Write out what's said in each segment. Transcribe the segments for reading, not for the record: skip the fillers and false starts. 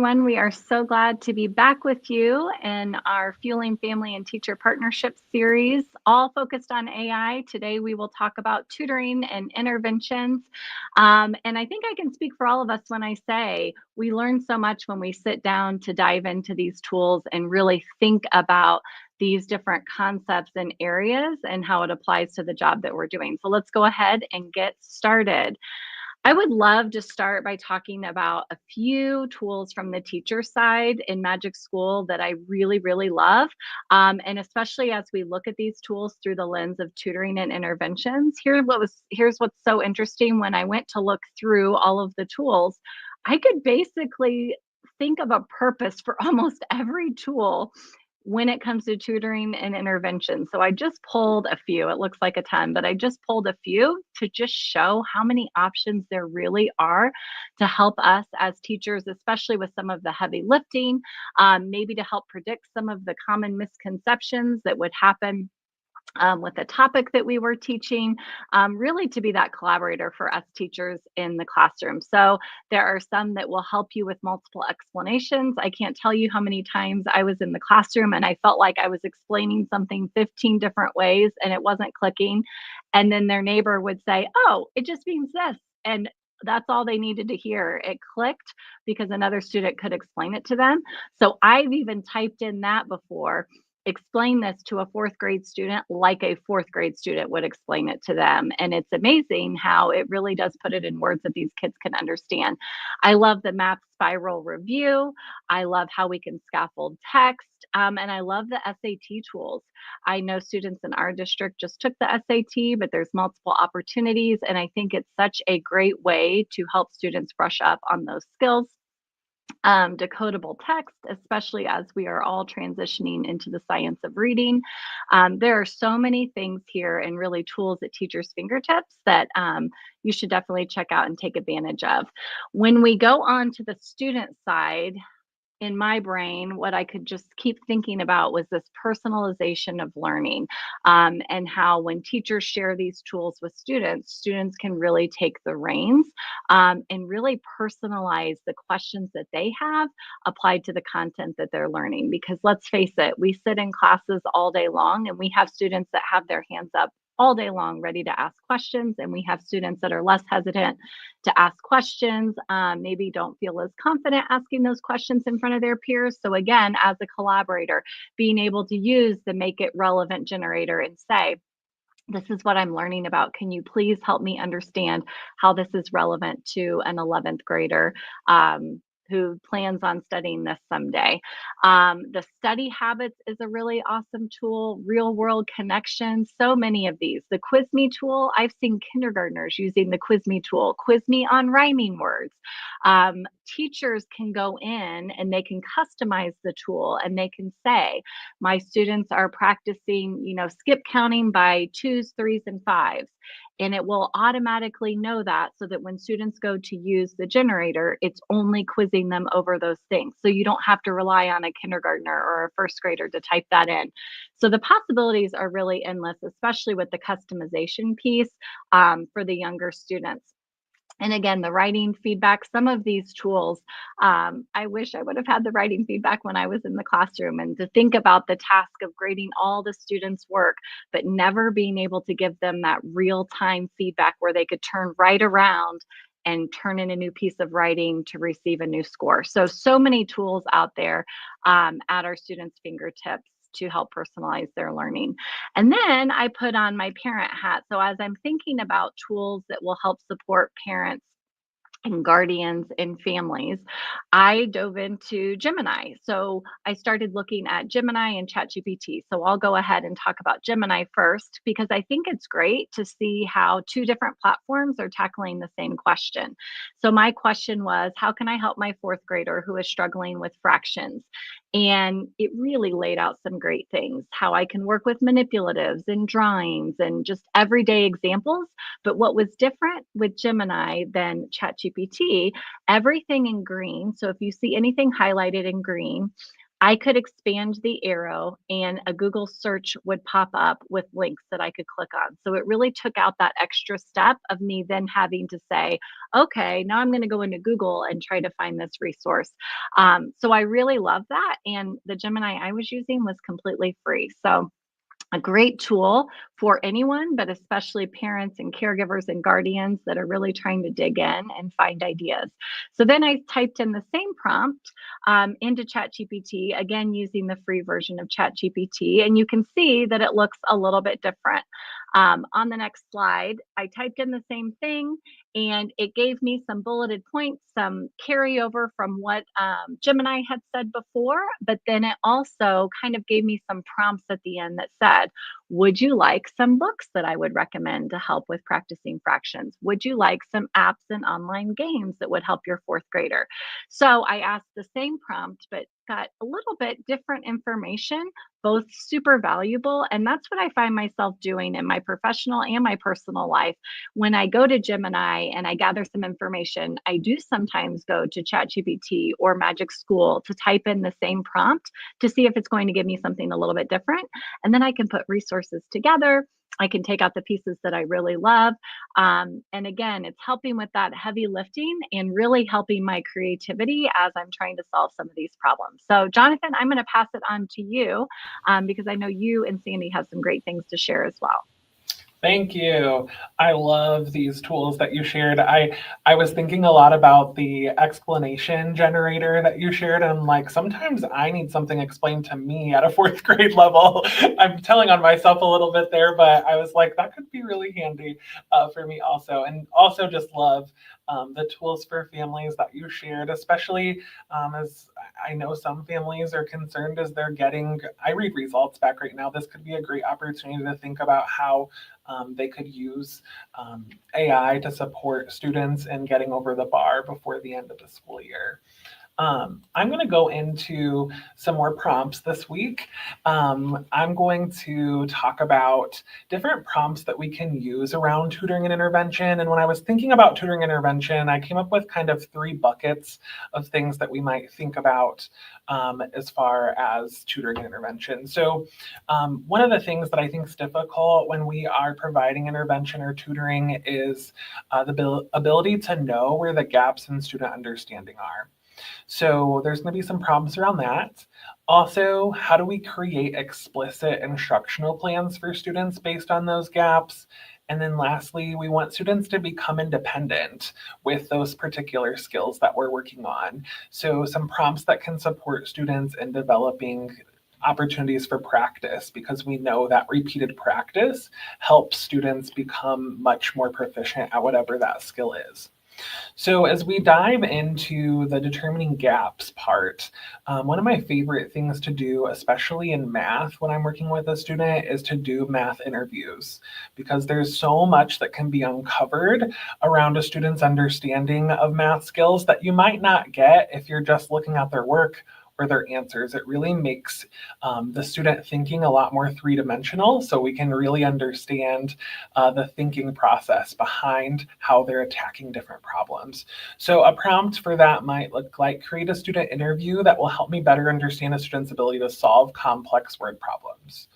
everyone. We are so glad to be back with you in our Fueling Family and Teacher Partnership series, all focused on AI. Today, we will talk about tutoring and interventions. And I think I can speak for all of us when I say we learn so much when we sit down to dive into these tools and really think about these different concepts and areas and how it applies to the job that we're doing. So let's go ahead and get started. I would love to start by talking about a few tools from the teacher side in Magic School that I really, really love. And especially as we look at these tools through the lens of tutoring and interventions, here's what's so interesting. When I went to look through all of the tools, I could basically think of a purpose for almost every tool when it comes to tutoring and intervention. So I just pulled a few. It looks like a ton, but I just pulled a few to just show how many options there really are to help us as teachers, especially with some of the heavy lifting, maybe to help predict some of the common misconceptions that would happen with the topic that we were teaching, really to be that collaborator for us teachers in the classroom. So there are some that will help you with multiple explanations. I can't tell you how many times I was in the classroom and I felt like I was explaining something 15 different ways and it wasn't clicking. And then their neighbor would say, "Oh, it just means this." And that's all they needed to hear. It clicked because another student could explain it to them. So I've even typed in that before, explain this to a fourth grade student like a fourth grade student would explain it to them. And it's amazing how it really does put it in words that these kids can understand. I love the math spiral review. I love how we can scaffold text. And I love the SAT tools. I know students in our district just took the SAT, but there's multiple opportunities. And I think it's such a great way to help students brush up on those skills. Decodable text, especially as we are all transitioning into the science of reading. There are so many things here and really tools at teachers' fingertips that you should definitely check out and take advantage of. When we go on to the student side, in my brain, what I could just keep thinking about was this personalization of learning, and how when teachers share these tools with students, students can really take the reins and really personalize the questions that they have applied to the content that they're learning. Because let's face it, we sit in classes all day long and we have students that have their hands up all day long ready to ask questions, and we have students that are less hesitant to ask questions, maybe don't feel as confident asking those questions in front of their peers. So again, as a collaborator, being able to use the make it relevant generator and say, "This is what I'm learning about. Can you please help me understand how this is relevant to an 11th grader who plans on studying this someday?" The study habits is a really awesome tool. Real world connections, so many of these. The Quiz Me tool, I've seen kindergartners using the Quiz Me tool. Quiz Me on rhyming words. Teachers can go in and they can customize the tool and they can say, "My students are practicing, skip counting by twos, threes, and fives." And it will automatically know that, so that when students go to use the generator, it's only quizzing them over those things. So you don't have to rely on a kindergartner or a first grader to type that in. So the possibilities are really endless, especially with the customization piece for the younger students. And again, the writing feedback, some of these tools, I wish I would have had the writing feedback when I was in the classroom, and to think about the task of grading all the students' work, but never being able to give them that real time feedback where they could turn right around and turn in a new piece of writing to receive a new score. So many tools out there at our students' fingertips to help personalize their learning. And then I put on my parent hat. So as I'm thinking about tools that will help support parents and guardians and families, I dove into Gemini. So I started looking at Gemini and ChatGPT. So I'll go ahead and talk about Gemini first, because I think it's great to see how two different platforms are tackling the same question. So my question was, how can I help my fourth grader who is struggling with fractions? And it really laid out some great things, how I can work with manipulatives and drawings and just everyday examples. But what was different with Gemini than ChatGPT, everything in green. So if you see anything highlighted in green, I could expand the arrow and a Google search would pop up with links that I could click on. So it really took out that extra step of me then having to say, okay, now I'm going to go into Google and try to find this resource. So I really love that. And the Gemini I was using was completely free. So a great tool for anyone, but especially parents and caregivers and guardians that are really trying to dig in and find ideas. So then I typed in the same prompt into ChatGPT, again using the free version of ChatGPT, and you can see that it looks a little bit different. On the next slide, I typed in the same thing and it gave me some bulleted points, some carryover from what Gemini had said before, but then it also kind of gave me some prompts at the end that said, would you like some books that I would recommend to help with practicing fractions? Would you like some apps and online games that would help your fourth grader? So I asked the same prompt, but got a little bit different information, both super valuable. And that's what I find myself doing in my professional and my personal life. When I go to Gemini and I gather some information, I do sometimes go to ChatGPT or Magic School to type in the same prompt to see if it's going to give me something a little bit different. And then I can put resources together. I can take out the pieces that I really love. And again, it's helping with that heavy lifting and really helping my creativity as I'm trying to solve some of these problems. So, Jonathan, I'm going to pass it on to you because I know you and Sandy have some great things to share as well. Thank you. I love these tools that you shared. I was thinking a lot about the explanation generator that you shared. And I'm like, sometimes I need something explained to me at a fourth grade level. I'm telling on myself a little bit there, but I was like, that could be really handy for me also. And also just love the tools for families that you shared, especially as I know some families are concerned as they're getting, I read results back right now. This could be a great opportunity to think about how they could use AI to support students in getting over the bar before the end of the school year. I'm going to go into some more prompts this week. I'm going to talk about different prompts that we can use around tutoring and intervention. And when I was thinking about tutoring intervention, I came up with kind of 3 buckets of things that we might think about as far as tutoring and intervention. So one of the things that I think is difficult when we are providing intervention or tutoring is the ability to know where the gaps in student understanding are. So there's going to be some problems around that. Also, how do we create explicit instructional plans for students based on those gaps? And then lastly, we want students to become independent with those particular skills that we're working on. So some prompts that can support students in developing opportunities for practice, because we know that repeated practice helps students become much more proficient at whatever that skill is. So as we dive into the determining gaps part, one of my favorite things to do, especially in math when I'm working with a student, is to do math interviews, because there's so much that can be uncovered around a student's understanding of math skills that you might not get if you're just looking at their work or their answers. It really makes the student thinking a lot more three-dimensional, so we can really understand the thinking process behind how they're attacking different problems. So a prompt for that might look like, create a student interview that will help me better understand a student's ability to solve complex word problems.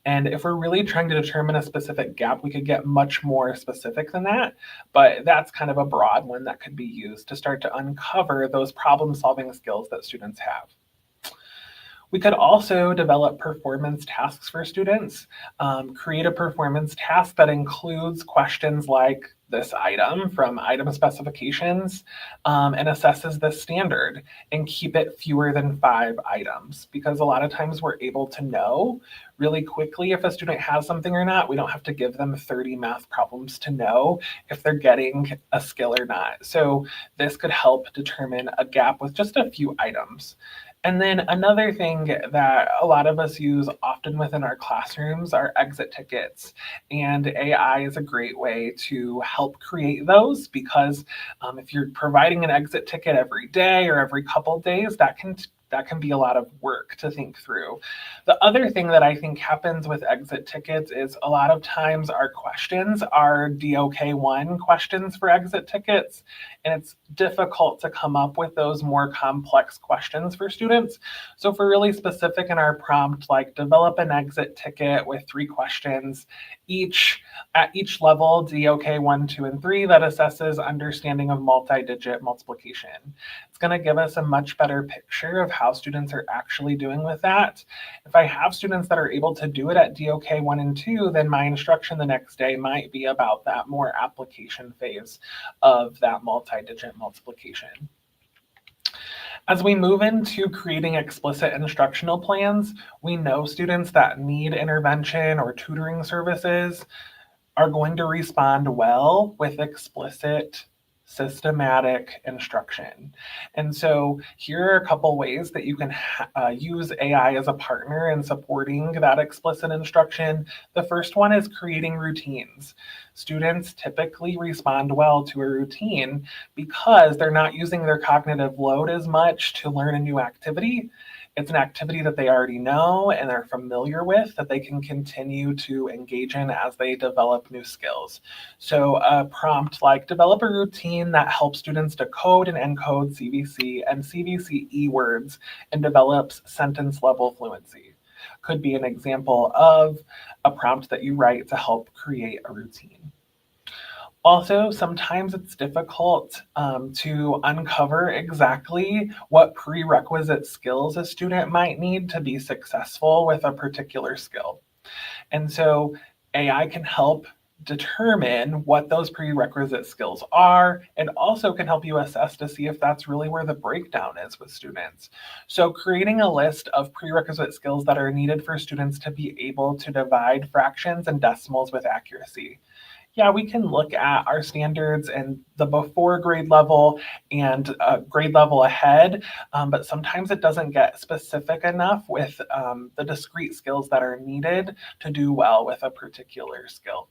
And if we're really trying to determine a specific gap, we could get much more specific than that. But that's kind of a broad one that could be used to start to uncover those problem-solving skills that students have. We could also develop performance tasks for students, create a performance task that includes questions like this item from item specifications and assesses the standard, and keep it fewer than 5 items, because a lot of times we're able to know really quickly if a student has something or not. We don't have to give them 30 math problems to know if they're getting a skill or not. So this could help determine a gap with just a few items. And then another thing that a lot of us use often within our classrooms are exit tickets. And AI is a great way to help create those, because if you're providing an exit ticket every day or every couple days, that can that can be a lot of work to think through. The other thing that I think happens with exit tickets is a lot of times our questions are DOK1 questions for exit tickets, and it's difficult to come up with those more complex questions for students. So if we're really specific in our prompt, like develop an exit ticket with 3 questions, each at each level, DOK 1, 2, and 3, that assesses understanding of multi-digit multiplication. It's going to give us a much better picture of how students are actually doing with that. If I have students that are able to do it at DOK 1 and 2, then my instruction the next day might be about that more application phase of that multi-digit multiplication. As we move into creating explicit instructional plans, we know students that need intervention or tutoring services are going to respond well with explicit, systematic instruction. And so here are a couple ways that you can use AI as a partner in supporting that explicit instruction. The first one is creating routines. Students typically respond well to a routine because they're not using their cognitive load as much to learn a new activity. It's an activity that they already know and are familiar with that they can continue to engage in as they develop new skills. So a prompt like develop a routine that helps students decode and encode CVC and CVCE words and develops sentence level fluency could be an example of a prompt that you write to help create a routine. Also, sometimes it's difficult to uncover exactly what prerequisite skills a student might need to be successful with a particular skill. And so AI can help determine what those prerequisite skills are and also can help you assess to see if that's really where the breakdown is with students. So creating a list of prerequisite skills that are needed for students to be able to divide fractions and decimals with accuracy. Yeah, we can look at our standards and the before grade level and grade level ahead, but sometimes it doesn't get specific enough with the discrete skills that are needed to do well with a particular skill.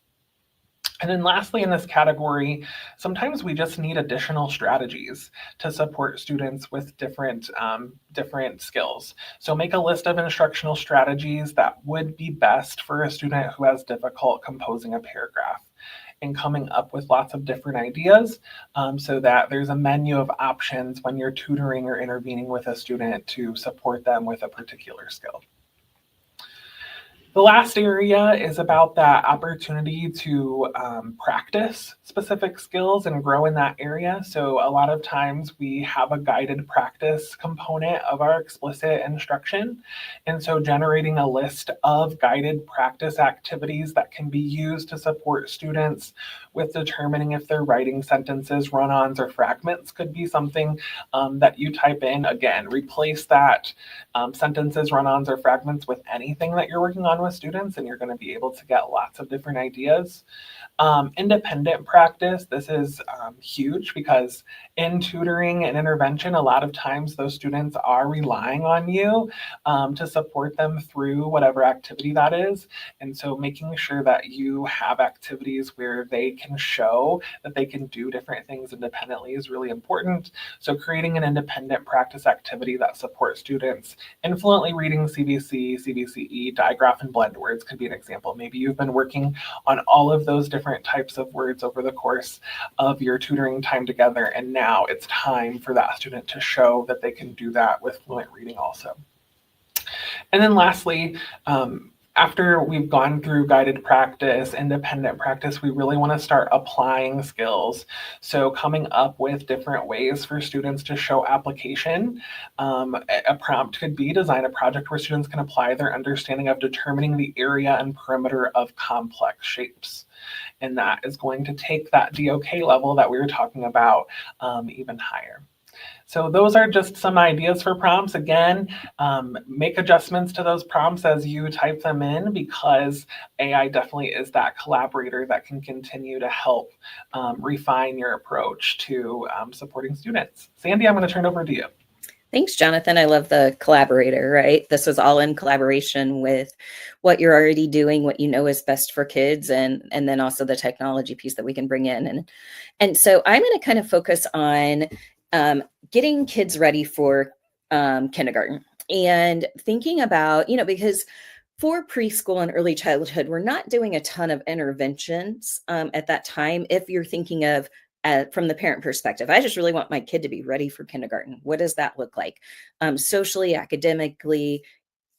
And then lastly, in this category, sometimes we just need additional strategies to support students with different skills. So make a list of instructional strategies that would be best for a student who has difficult composing a paragraph and coming up with lots of different ideas so that there's a menu of options when you're tutoring or intervening with a student to support them with a particular skill. The last area is about that opportunity to practice specific skills and grow in that area. So a lot of times we have a guided practice component of our explicit instruction. And so generating a list of guided practice activities that can be used to support students with determining if they're writing sentences, run-ons, or fragments could be something that you type in. Again, replace that sentences, run-ons, or fragments with anything that you're working on with students, and you're going to be able to get lots of different ideas. Independent practice, this is huge because in tutoring and intervention, a lot of times those students are relying on you to support them through whatever activity that is. And so making sure that you have activities where they can show that they can do different things independently is really important. So creating an independent practice activity that supports students in fluently reading CVC, CVCE, digraph, and blend words could be an example. Maybe you've been working on all of those different types of words over the course of your tutoring time together, and now it's time for that student to show that they can do that with fluent reading also. And then lastly, after we've gone through guided practice, independent practice, we really want to start applying skills. So coming up with different ways for students to show application. A prompt could be design a project where students can apply their understanding of determining the area and perimeter of complex shapes. And that is going to take that DOK level that we were talking about even higher. So those are just some ideas for prompts. Again, make adjustments to those prompts as you type them in because AI definitely is that collaborator that can continue to help refine your approach to supporting students. Sandy, I'm going to turn it over to you. Thanks, Jonathan. I love the collaborator, right? This was all in collaboration with what you're already doing, what you know is best for kids, and then also the technology piece that we can bring in. And so I'm going to kind of focus on getting kids ready for kindergarten. And thinking about, because for preschool and early childhood, we're not doing a ton of interventions at that time. If you're thinking of from the parent perspective, I just really want my kid to be ready for kindergarten. What does that look like? Socially, academically,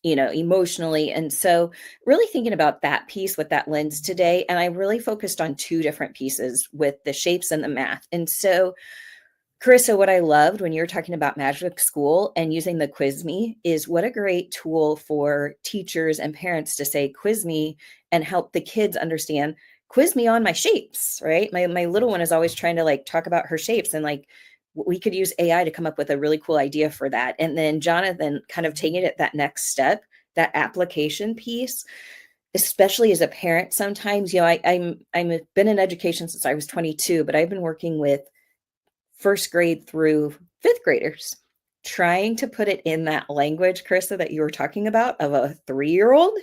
emotionally. And so really thinking about that piece with that lens today. And I really focused on two different pieces with the shapes and the math. And so Karisa, what I loved when you were talking about Magic School and using the Quiz Me is what a great tool for teachers and parents to say, quiz me and help the kids understand, quiz me on my shapes, right? My little one is always trying to like talk about her shapes, and like we could use AI to come up with a really cool idea for that. And then Jonathan kind of taking it that next step, that application piece, especially as a parent. Sometimes, I'm been in education since I was 22, but I've been working with first grade through fifth graders, trying to put it in that language, Karisa, that you were talking about of a 3-year-old.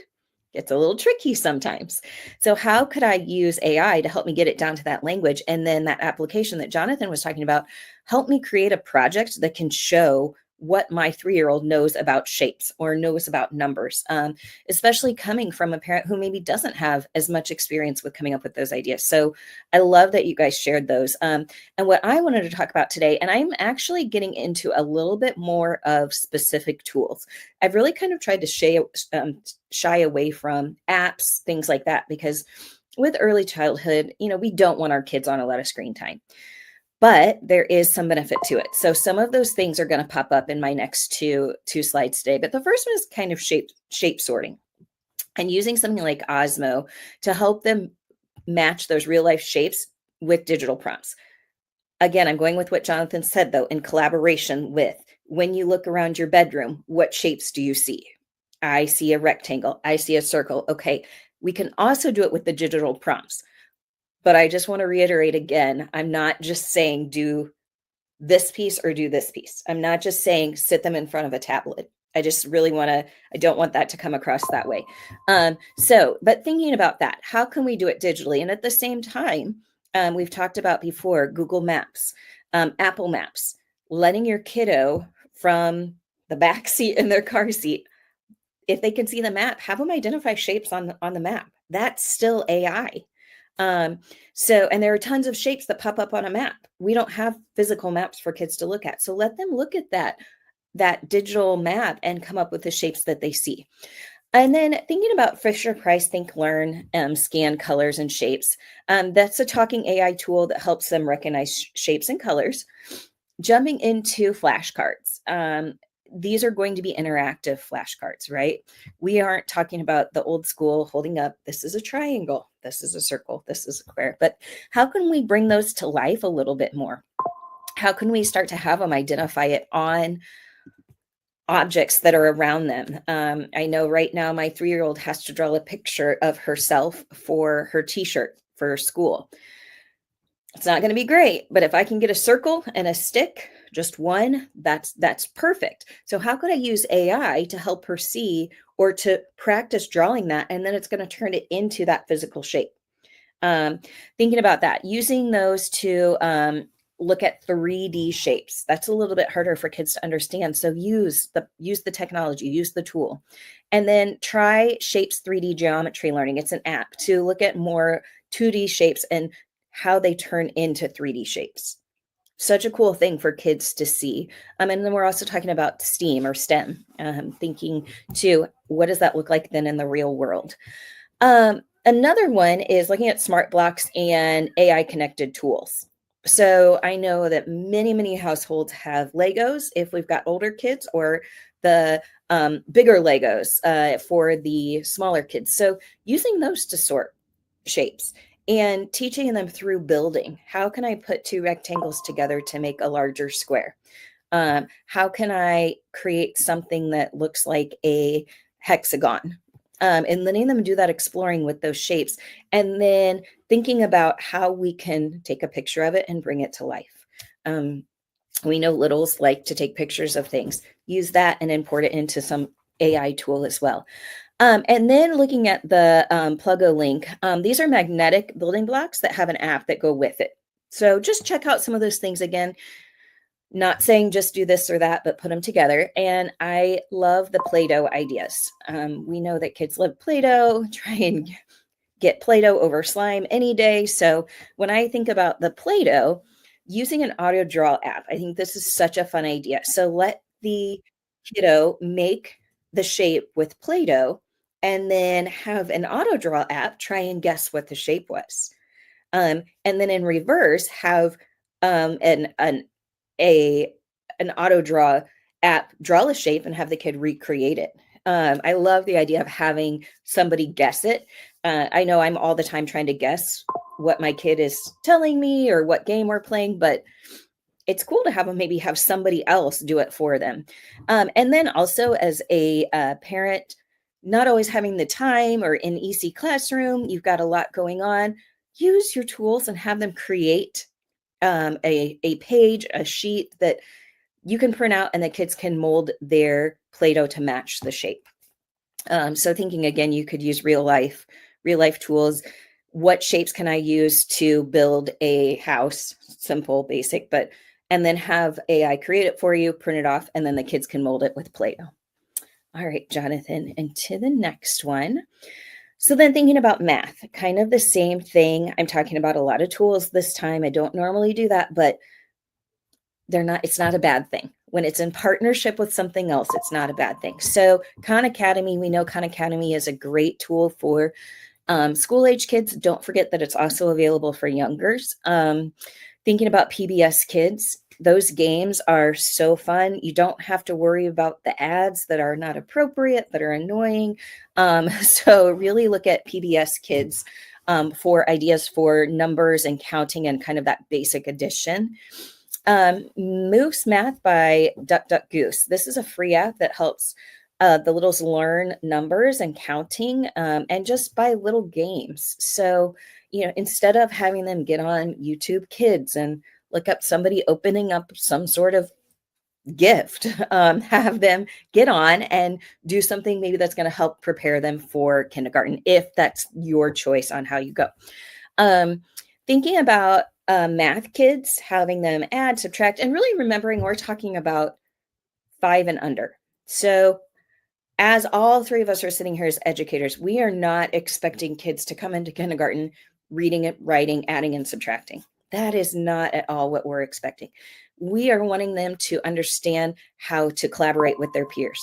It's a little tricky sometimes. So how could I use AI to help me get it down to that language? And then that application that Jonathan was talking about, help me create a project that can show what my 3-year-old knows about shapes or knows about numbers, especially coming from a parent who maybe doesn't have as much experience with coming up with those ideas. So I love that you guys shared those. And what I wanted to talk about today, and I'm actually getting into a little bit more of specific tools. I've really kind of tried to shy away from apps, things like that, because with early childhood, we don't want our kids on a lot of screen time. But there is some benefit to it. So some of those things are going to pop up in my next two slides today. But the first one is kind of shape sorting and using something like Osmo to help them match those real life shapes with digital prompts. Again, I'm going with what Jonathan said, though, in collaboration with, when you look around your bedroom, what shapes do you see? I see a rectangle. I see a circle. Okay, we can also do it with the digital prompts. But I just want to reiterate again, I'm not just saying do this piece or do this piece. I'm not just saying sit them in front of a tablet. I just really I don't want that to come across that way. But thinking about that, how can we do it digitally? And at the same time, we've talked about before, Google Maps, Apple Maps, letting your kiddo from the back seat in their car seat, if they can see the map, have them identify shapes on the map. That's still AI. And there are tons of shapes that pop up on a map. We don't have physical maps for kids to look at. So let them look at that digital map and come up with the shapes that they see. And then thinking about Fisher-Price Think Learn, scan colors and shapes. That's a talking AI tool that helps them recognize shapes and colors. Jumping into flashcards. These are going to be interactive flashcards, right? We aren't talking about the old school holding up, this is a triangle, this is a circle, this is a square. But how can we bring those to life a little bit more? How can we start to have them identify it on objects that are around them? I know right now my 3-year-old has to draw a picture of herself for her t-shirt for school. It's not going to be great, but if I can get a circle and a stick, just one, that's perfect. So how could I use AI to help her see or to practice drawing that? And then it's going to turn it into that physical shape. Thinking about that, using those to look at 3D shapes. That's a little bit harder for kids to understand. So use the technology, use the tool. And then try Shapes 3D Geometry Learning. It's an app to look at more 2D shapes and how they turn into 3D shapes. Such a cool thing for kids to see. And then we're also talking about STEAM or STEM, thinking too, what does that look like then in the real world? Another one is looking at smart blocks and AI connected tools. So I know that many, many households have Legos if we've got older kids, or the bigger Legos for the smaller kids. So using those to sort shapes and teaching them through building. How can I put two rectangles together to make a larger square? How can I create something that looks like a hexagon? And letting them do that exploring with those shapes, and then thinking about how we can take a picture of it and bring it to life. We know littles like to take pictures of things. Use that and import it into some AI tool as well. And then looking at the Pluggo link, these are magnetic building blocks that have an app that go with it. So just check out some of those things again. Not saying just do this or that, but put them together. And I love the Play-Doh ideas. We know that kids love Play-Doh. Try and get Play-Doh over slime any day. So when I think about the Play-Doh, using an auto draw app, I think this is such a fun idea. So let the kiddo make the shape with Play-Doh and then have an auto draw app try and guess what the shape was. And then in reverse, have an auto draw app draw a shape and have the kid recreate it. I love the idea of having somebody guess it. I know I'm all the time trying to guess what my kid is telling me or what game we're playing, but it's cool to have them maybe have somebody else do it for them. And then also as a parent, not always having the time or in EC classroom, you've got a lot going on, use your tools and have them create a page, a sheet that you can print out and the kids can mold their Play-Doh to match the shape. So thinking again, you could use real life tools. What shapes can I use to build a house? Simple, basic, and then have AI create it for you, print it off, and then the kids can mold it with Play-Doh. All right, Jonathan, and to the next one. So then thinking about math, kind of the same thing. I'm talking about a lot of tools this time. I don't normally do that, but it's not a bad thing. When it's in partnership with something else, it's not a bad thing. So Khan Academy, we know Khan Academy is a great tool for school age kids. Don't forget that it's also available for youngers. Thinking about PBS Kids, those games are so fun. You don't have to worry about the ads that are not appropriate, that are annoying. So really look at PBS Kids for ideas for numbers and counting and kind of that basic addition. Moose Math by Duck Duck Goose. This is a free app that helps the littles learn numbers and counting and just by little games. So, instead of having them get on YouTube Kids and look up somebody opening up some sort of gift, have them get on and do something maybe that's going to help prepare them for kindergarten, if that's your choice on how you go. Thinking about math kids, having them add, subtract, and really remembering we're talking about 5 and under. So as all three of us are sitting here as educators, we are not expecting kids to come into kindergarten reading it, writing, adding, and subtracting. That is not at all what we're expecting. We are wanting them to understand how to collaborate with their peers.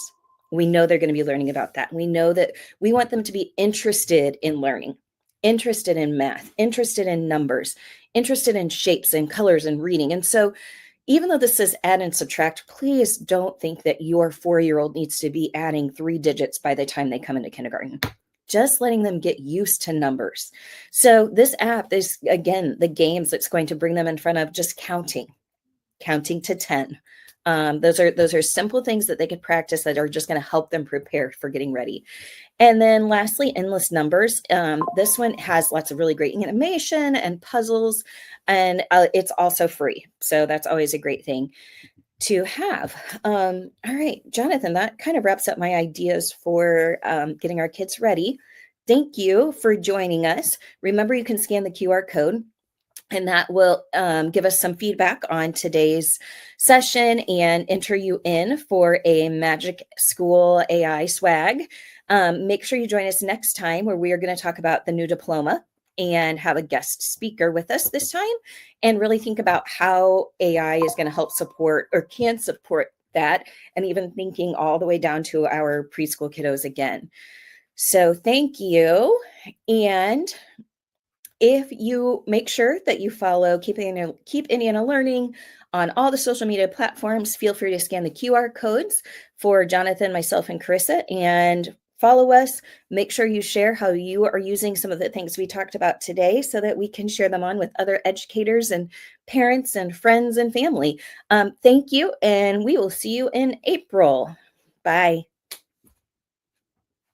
We know they're going to be learning about that. We know that we want them to be interested in learning, interested in math, interested in numbers, interested in shapes and colors and reading. And so even though this says add and subtract, please don't think that your 4-year-old needs to be adding 3 digits by the time they come into kindergarten. Just letting them get used to numbers. So this app is, again, the games that's going to bring them in front of just counting to 10. Those are simple things that they could practice that are just going to help them prepare for getting ready. And then lastly, Endless Numbers. This one has lots of really great animation and puzzles, and it's also free. So that's always a great thing to have. All right, Jonathan, that kind of wraps up my ideas for getting our kids ready. Thank you for joining us. Remember, you can scan the QR code, and that will give us some feedback on today's session and enter you in for a Magic School AI swag. Make sure you join us next time, where we are going to talk about the new diploma and have a guest speaker with us this time, and really think about how AI is going to help support or can support that, and even thinking all the way down to our preschool kiddos again. So thank you. And if you make sure that you follow Keep Indiana Learning on all the social media platforms, feel free to scan the QR codes for Jonathan, myself, and Karisa, and follow us. Make sure you share how you are using some of the things we talked about today so that we can share them on with other educators and parents and friends and family. Thank you, and we will see you in April. Bye.